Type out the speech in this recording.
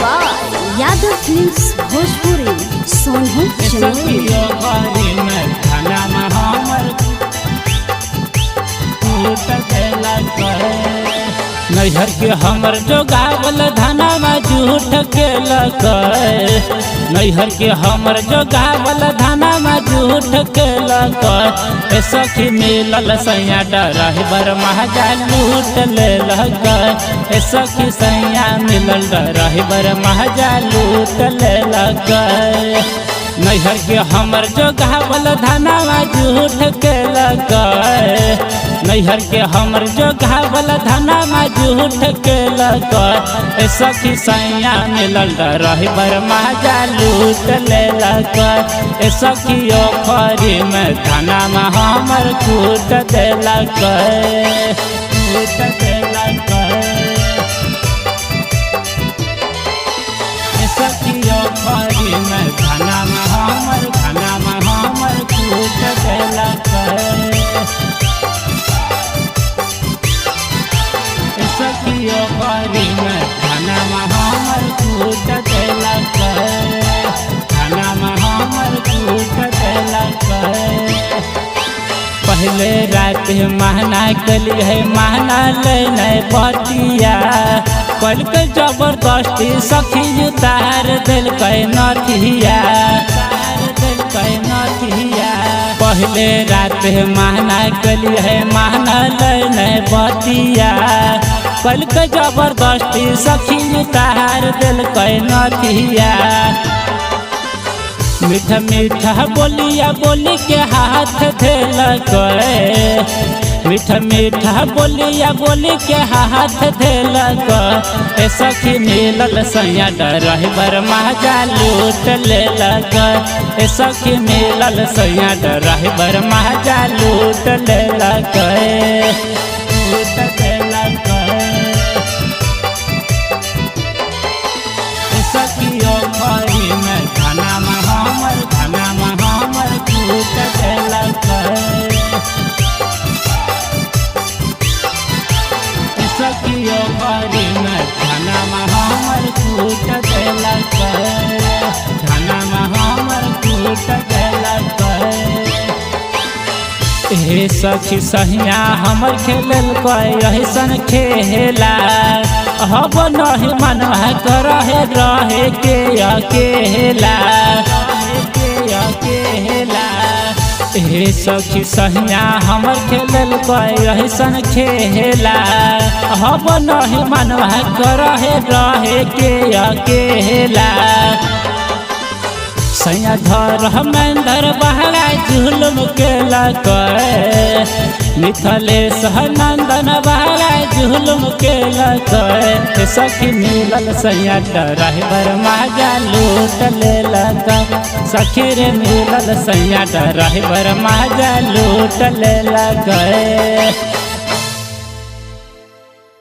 By Yadav films Bhojpuri Sonu नैहर के हमर जो गावल धनमा झूठ के नैहर के हमर जो गावल धनमा झूठ के सखी मिलल सैया ड्राइवर महाजा लूट ले सखी सैया मिलल ड्राइवर महाजा लूट ले नैहर के हमर जो गावल धनमा झूठ के नैहर के हमर जो गावल धनमा झूठ के सखी सैया मिलल ड्राइवर महाजा लूट ले सखी ओखरी में धनमा हमर कूट देलक सखी ओखरी में धनमा हमर कूट देलक सखी ओखरी में धनमा हमर कूट देलक धनमा हमर कूट देलक पहले रात महना कली है महना लेने बतिया कल के जबरदस्ती सखी उतार दिल नथिया पहले रात महना कली है महना लेने बतिया कल के जबरदस्ती सखी उतार दिल नथिया मीठा मीठा बोलिया बोली के हाथ देलक मीठा मीठा बोलिया बोली के हाथ देलक सखी मिलल सैया ड्राइवर महाजा लूट लेलक सखी मिलल सैया ड्राइवर महाजा लूट लेलक सखी ओखरी में धनमा हमर कूट देलक सखी ओखरी में धनमा हमर कूट देलक धनमा हमर कूट देलक हे सखी सहिया हमर खेलल ऐसन खेला हब नहीं मन रहे के अकेला हे सखी सहिया हमर खेलल ऐसन खेला हब नहीं मन रहे के अकेला सैया धर मंदर बहरा जुलुम केलक मिथलेश नंदन बहरा जुलुम केलक सखी मिलल सैया ड्राइवर महाजा लूट लेलक सखी रे मिलल सैया ड्राइवर महाजा लूट लेलक।